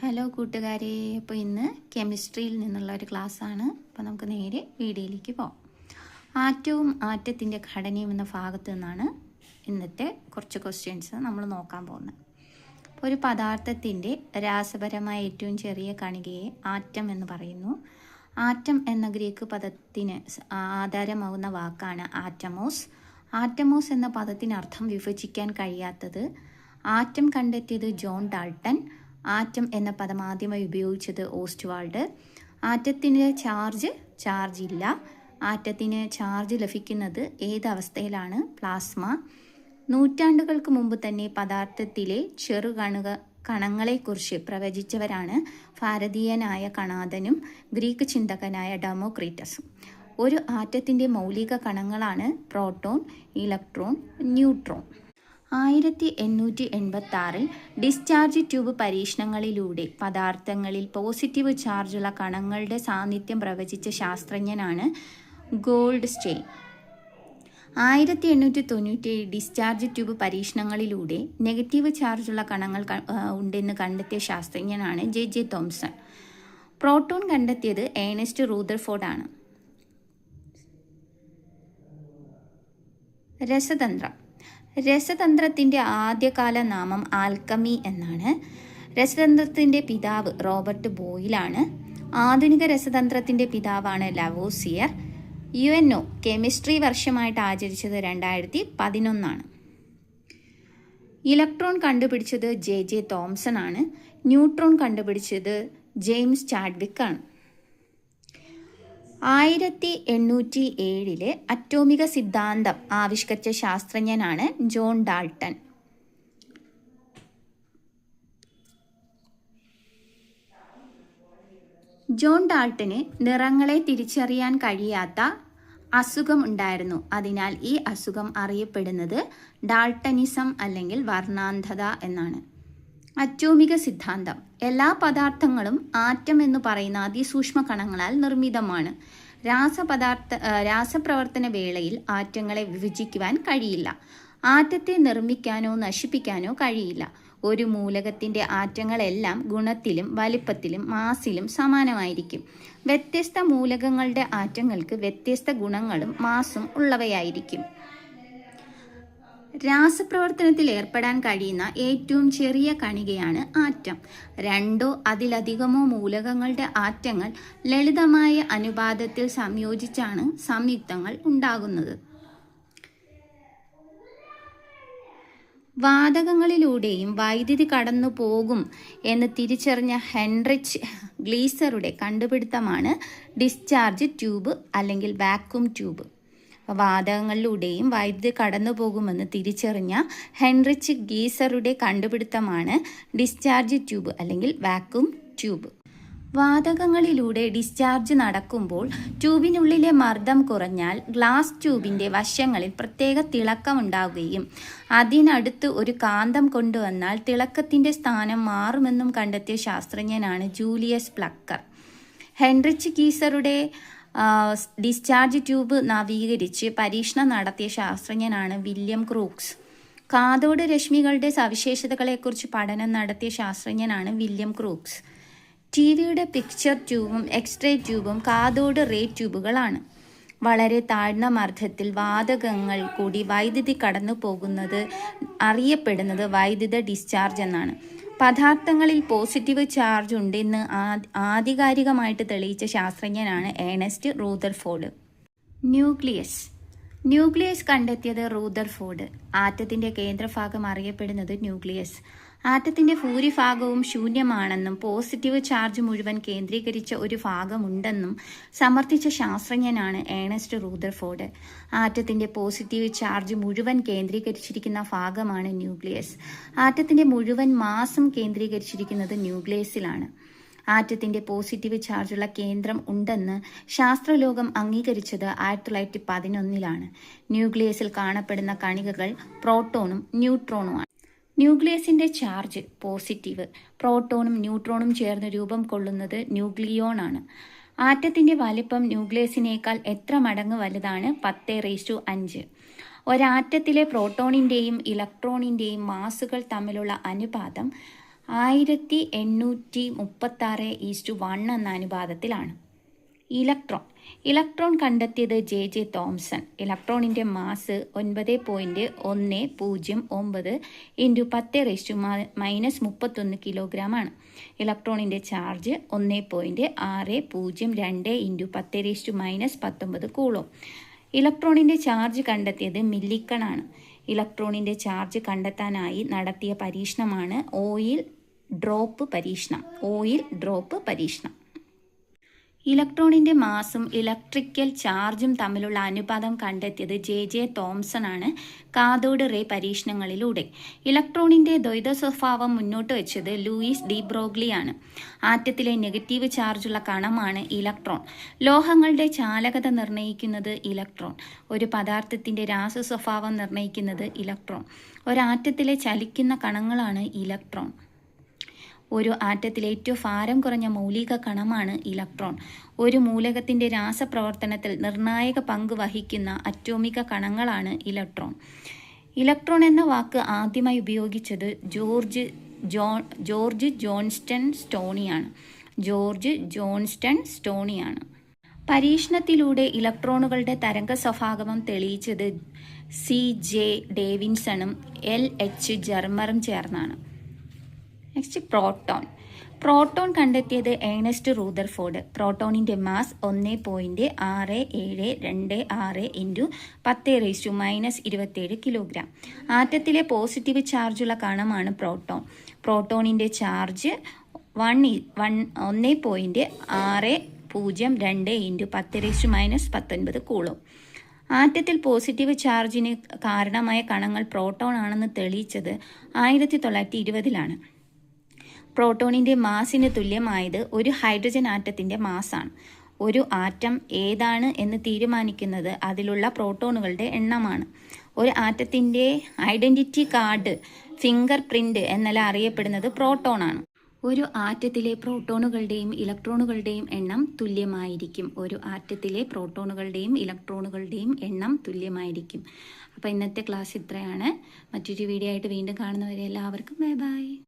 Hello കൂട്ടുകാരെ, അപ്പോൾ ഇന്ന് കെമിസ്ട്രിയിൽ നിന്നുള്ള ഒരു ക്ലാസ്സാണ്. അപ്പോൾ നമുക്ക് നേരെ വീഡിയോയിലേക്ക് പോകാം. ആറ്റവും ആറ്റത്തിൻ്റെ ഘടനയും എന്ന ഭാഗത്തു നിന്നാണ് ഇന്നത്തെ കുറച്ച് ക്വസ്റ്റ്യൻസ് നമ്മൾ നോക്കാൻ പോകുന്നത്. അപ്പോൾ ഒരു പദാർത്ഥത്തിൻ്റെ രാസപരമായ ഏറ്റവും ചെറിയ കണികയെ ആറ്റം എന്ന് പറയുന്നു. ആറ്റം എന്ന ഗ്രീക്ക് പദത്തിന് ആധാരമാകുന്ന വാക്കാണ് ആറ്റമോസ്. ആറ്റമോസ് എന്ന പദത്തിനർത്ഥം വിഭജിക്കാൻ കഴിയാത്തത്. ആറ്റം കണ്ടെത്തിയത് ജോൺ ഡാൾട്ടൺ. ആറ്റം എന്ന പദം ആദ്യമായി ഉപയോഗിച്ചത് ഓസ്റ്റ്വാൾഡ്. ആറ്റത്തിന് ചാർജ് ഇല്ല. ആറ്റത്തിന് ചാർജ് ലഭിക്കുന്നത് ഏതവസ്ഥയിലാണ്? പ്ലാസ്മ. നൂറ്റാണ്ടുകൾക്ക് മുമ്പ് തന്നെ പദാർത്ഥത്തിലെ കണങ്ങളെക്കുറിച്ച് പ്രവചിച്ചവരാണ് ഭാരതീയനായ കണാദനും ഗ്രീക്ക് ചിന്തകനായ ഡെമോക്രിറ്റസും. ഒരു ആറ്റത്തിൻ്റെ മൗലിക കണങ്ങളാണ് proton, electron, neutron. 1886 discharge tube പരീക്ഷണങ്ങളിലൂടെ പദാർത്ഥങ്ങളിൽ പോസിറ്റീവ് ചാർജുള്ള കണങ്ങളുടെ സാന്നിധ്യം പ്രവചിച്ച ശാസ്ത്രജ്ഞനാണ് ഗോൾഡ്സ്റ്റെയിൻ. 1897 ഡിസ്ചാർജ് ട്യൂബ് പരീക്ഷണങ്ങളിലൂടെ നെഗറ്റീവ് ചാർജുള്ള കണങ്ങൾ ഉണ്ടെന്ന് കണ്ടെത്തിയ ശാസ്ത്രജ്ഞനാണ് ജെ തോംസൺ. പ്രോട്ടോൺ കണ്ടെത്തിയത് ഏണസ്റ്റ് റൂദർഫോർഡ് ആണ്. രസതന്ത്രത്തിൻ്റെ ആദ്യകാല നാമം ആൽക്കമി എന്നാണ്. രസതന്ത്രത്തിൻ്റെ പിതാവ് റോബർട്ട് ബോയിലാണ്. ആധുനിക രസതന്ത്രത്തിൻ്റെ പിതാവാണ് ലവോസിയർ. UNO കെമിസ്ട്രി വർഷമായിട്ട് ആചരിച്ചത് 2011. ഇലക്ട്രോൺ കണ്ടുപിടിച്ചത് ജെ തോംസൺ ആണ്. ന്യൂട്രോൺ കണ്ടുപിടിച്ചത് ജെയിംസ് ചാഡ്വിക് ആണ്. 1807 അറ്റോമിക സിദ്ധാന്തം ആവിഷ്കരിച്ച ശാസ്ത്രജ്ഞനാണ് ജോൺ ഡാൾട്ടൺ. ജോൺ ഡാൾട്ടന് നിറങ്ങളെ തിരിച്ചറിയാൻ കഴിയാത്ത അസുഖം ഉണ്ടായിരുന്നു. അതിനാൽ ഈ അസുഖം അറിയപ്പെടുന്നത് ഡാൾട്ടനിസം അല്ലെങ്കിൽ വർണ്ണാന്ധത എന്നാണ്. അറ്റോമിക സിദ്ധാന്തം. എല്ലാ പദാർത്ഥങ്ങളും ആറ്റം എന്ന് പറയുന്ന അതിസൂക്ഷ്മ കണങ്ങളാൽ നിർമ്മിതമാണ്. രാസപ്രവർത്തന വേളയിൽ ആറ്റങ്ങളെ വിഭജിക്കുവാൻ കഴിയില്ല. ആറ്റത്തെ നിർമ്മിക്കാനോ നശിപ്പിക്കാനോ കഴിയില്ല. ഒരു മൂലകത്തിൻ്റെ ആറ്റങ്ങളെല്ലാം ഗുണത്തിലും വലിപ്പത്തിലും മാസിലും സമാനമായിരിക്കും. വ്യത്യസ്ത മൂലകങ്ങളുടെ ആറ്റങ്ങൾക്ക് വ്യത്യസ്ത ഗുണങ്ങളും മാസും ഉള്ളവയായിരിക്കും. രാസപ്രവർത്തനത്തിൽ ഏർപ്പെടാൻ കഴിയുന്ന ഏറ്റവും ചെറിയ കണികയാണ് ആറ്റം. 2 അതിലധികമോ മൂലകങ്ങളുടെ ആറ്റങ്ങൾ ലളിതമായ അനുപാതത്തിൽ സംയോജിച്ചാണ് സംയുക്തങ്ങൾ ഉണ്ടാകുന്നത്. വാതകങ്ങളിലൂടെയും വൈദ്യുതി കടന്നു പോകും എന്ന് തിരിച്ചറിഞ്ഞ ഹെൻറിച്ച് ഗ്ലീസറുടെ കണ്ടുപിടുത്തമാണ് ഡിസ്ചാർജ് ട്യൂബ് അല്ലെങ്കിൽ വാക്യൂം ട്യൂബ്. വാതകങ്ങളിലൂടെയും വൈദ്യുതി കടന്നു പോകുമെന്ന് തിരിച്ചറിഞ്ഞ ഹെൻറിച്ച് ഗീസറുടെ കണ്ടുപിടുത്തമാണ് ഡിസ്ചാർജ് ട്യൂബ് അല്ലെങ്കിൽ വാക്യൂം ട്യൂബ്. വാതകങ്ങളിലൂടെ ഡിസ്ചാർജ് നടക്കുമ്പോൾ ട്യൂബിനുള്ളിലെ മർദ്ദം കുറഞ്ഞാൽ ഗ്ലാസ് ട്യൂബിൻ്റെ വശങ്ങളിൽ പ്രത്യേക തിളക്കമുണ്ടാവുകയും അതിനടുത്ത് ഒരു കാന്തം കൊണ്ടുവന്നാൽ തിളക്കത്തിൻ്റെ സ്ഥാനം മാറുമെന്നും കണ്ടെത്തിയ ശാസ്ത്രജ്ഞനാണ് ജൂലിയസ് പ്ലക്കർ. ഹെൻറിച്ച് ഗീസറുടെ ഡിസ്ചാർജ് ട്യൂബ് നവീകരിച്ച് പരീക്ഷണം നടത്തിയ ശാസ്ത്രജ്ഞനാണ് വില്യം ക്രൂക്സ്. കാഥോഡ് രശ്മികളുടെ സവിശേഷതകളെക്കുറിച്ച് പഠനം നടത്തിയ ശാസ്ത്രജ്ഞനാണ് വില്യം ക്രൂക്സ്. ടിവിയുടെ പിക്ചർ ട്യൂബും എക്സ്റേ ട്യൂബും കാഥോഡ് റേ ട്യൂബുകളാണ്. വളരെ താഴ്ന്ന മർദ്ദത്തിൽ വാതകങ്ങൾ കൂടി വൈദ്യുതി കടന്നു പോകുന്നത് അറിയപ്പെടുന്നത് വൈദ്യുത ഡിസ്ചാർജ് എന്നാണ്. പദാർത്ഥങ്ങളിൽ പോസിറ്റീവ് ചാർജ് ഉണ്ടെന്ന് ആധികാരികമായിട്ട് തെളിയിച്ച ശാസ്ത്രജ്ഞനാണ് ഏണസ്റ്റ് റൂദർഫോർഡ്. ന്യൂക്ലിയസ് കണ്ടെത്തിയത് റൂദർഫോർഡ്. ആറ്റത്തിൻ്റെ കേന്ദ്രഭാഗം അറിയപ്പെടുന്നത് ന്യൂക്ലിയസ്. ആറ്റത്തിൻ്റെ ഭൂരിഭാഗവും ശൂന്യമാണെന്നും പോസിറ്റീവ് ചാർജ് മുഴുവൻ കേന്ദ്രീകരിച്ച ഒരു ഭാഗമുണ്ടെന്നും സമർത്ഥിച്ച ശാസ്ത്രജ്ഞനാണ് ഏണസ്റ്റ് റൂദർഫോർഡ്. ആറ്റത്തിൻ്റെ പോസിറ്റീവ് ചാർജ് മുഴുവൻ കേന്ദ്രീകരിച്ചിരിക്കുന്ന ഭാഗമാണ് ന്യൂക്ലിയസ്. ആറ്റത്തിൻ്റെ മുഴുവൻ മാസും കേന്ദ്രീകരിച്ചിരിക്കുന്നത് ന്യൂക്ലിയസിലാണ്. ആറ്റത്തിൻ്റെ പോസിറ്റീവ് ചാർജുള്ള കേന്ദ്രം ഉണ്ടെന്ന് ശാസ്ത്രലോകം അംഗീകരിച്ചത് 1911. ന്യൂക്ലിയസിൽ കാണപ്പെടുന്ന കണികകൾ പ്രോട്ടോണും ന്യൂട്രോണുമാണ്. ന്യൂക്ലിയസിൻ്റെ ചാർജ് പോസിറ്റീവ്. പ്രോട്ടോണും ന്യൂട്രോണും ചേർന്ന് രൂപം കൊള്ളുന്നത് ന്യൂക്ലിയോൺ ആണ്. ആറ്റത്തിൻ്റെ വലിപ്പം ന്യൂക്ലിയസിനേക്കാൾ എത്ര മടങ്ങ് വലുതാണ്? 10⁵5. ഒരാറ്റത്തിലെ പ്രോട്ടോണിൻ്റെയും ഇലക്ട്രോണിൻ്റെയും മാസുകൾ തമ്മിലുള്ള അനുപാതം 1836:1 എന്ന അനുപാതത്തിലാണ്. ഇലക്ട്രോൺ കണ്ടെത്തിയത് ജെ തോംസൺ. ഇലക്ട്രോണിൻ്റെ മാസ് 9.109 × 10⁻⁻31 കിലോഗ്രാമാണ്. ഇലക്ട്രോണിൻ്റെ ചാർജ് 1.602 × 10⁻⁻19 കൂളോം. ഇലക്ട്രോണിൻ്റെ ചാർജ് കണ്ടെത്തിയത് മില്ലിക്കണാണ്. ഇലക്ട്രോണിൻ്റെ ചാർജ് കണ്ടെത്താനായി നടത്തിയ പരീക്ഷണമാണ് ഓയിൽ ഡ്രോപ്പ് പരീക്ഷണം. ഇലക്ട്രോണിൻ്റെ മാസും ഇലക്ട്രിക്കൽ ചാർജും തമ്മിലുള്ള അനുപാതം കണ്ടെത്തിയത് ജെ തോംസൺ ആണ് കാഥോഡ് റേ പരീക്ഷണങ്ങളിലൂടെ. ഇലക്ട്രോണിൻ്റെ ദ്വൈത സ്വഭാവം മുന്നോട്ട് വെച്ചത് ലൂയിസ് ഡി ബ്രോഗ്ലി ആണ്. ആറ്റത്തിലെ നെഗറ്റീവ് ചാർജുള്ള കണമാണ് ഇലക്ട്രോൺ. ലോഹങ്ങളുടെ ചാലകത നിർണ്ണയിക്കുന്നത് ഇലക്ട്രോൺ. ഒരു പദാർത്ഥത്തിൻ്റെ രാസ സ്വഭാവം നിർണ്ണയിക്കുന്നത് ഇലക്ട്രോൺ. ഒരാറ്റത്തിലെ ചലിക്കുന്ന കണങ്ങളാണ് ഇലക്ട്രോൺ. ഒരു ആറ്റത്തിലെ ഏറ്റവും ഭാരം കുറഞ്ഞ മൗലിക കണമാണ് ഇലക്ട്രോൺ. ഒരു മൂലകത്തിൻ്റെ രാസപ്രവർത്തനത്തിൽ നിർണായക പങ്ക് വഹിക്കുന്ന അറ്റോമിക കണങ്ങളാണ് ഇലക്ട്രോൺ. ഇലക്ട്രോൺ എന്ന വാക്ക് ആദ്യമായി ഉപയോഗിച്ചത് ജോർജ് ജോൺസ്റ്റൺ സ്റ്റോണിയാണ്. പരീക്ഷണത്തിലൂടെ ഇലക്ട്രോണുകളുടെ തരംഗ സ്വഭാവം തെളിയിച്ചത് C.J. ഡേവിഡ്സണും L.H. ജർമറും ചേർന്നാണ്. നെക്സ്റ്റ് പ്രോട്ടോൺ കണ്ടെത്തിയത് ഏണസ്റ്റ് റൂദർഫോർഡ്. പ്രോട്ടോണിൻ്റെ മാസ് 1.6726 × 10⁻⁻27 കിലോഗ്രാം. ആറ്റത്തിലെ പോസിറ്റീവ് ചാർജുള്ള കണമാണ് പ്രോട്ടോൺ. പ്രോട്ടോണിൻ്റെ ചാർജ് 1.602 × 10⁻⁻19 കൂളോം. ആറ്റത്തിൽ പോസിറ്റീവ് ചാർജിന് കാരണമായ കണങ്ങൾ പ്രോട്ടോൺ ആണെന്ന് തെളിയിച്ചത് 1920-ലാണ്. പ്രോട്ടോണിൻ്റെ മാസിന് തുല്യമായത് ഒരു ഹൈഡ്രജൻ ആറ്റത്തിൻ്റെ മാസാണ്. ഒരു ആറ്റം ഏതാണ് എന്ന് തീരുമാനിക്കുന്നത് അതിലുള്ള പ്രോട്ടോണുകളുടെ എണ്ണമാണ്. ഒരു ആറ്റത്തിൻ്റെ ഐഡൻറ്റിറ്റി കാർഡ്, ഫിംഗർ പ്രിൻ്റ് എന്നെല്ലാം അറിയപ്പെടുന്നത് പ്രോട്ടോണാണ്. ഒരു ആറ്റത്തിലെ പ്രോട്ടോണുകളുടെയും ഇലക്ട്രോണുകളുടെയും എണ്ണം തുല്യമായിരിക്കും. അപ്പോൾ ഇന്നത്തെ ക്ലാസ് ഇത്രയാണ്. മറ്റൊരു വീഡിയോ ആയിട്ട് വീണ്ടും കാണുന്നവരെ എല്ലാവർക്കും ബൈ ബൈ.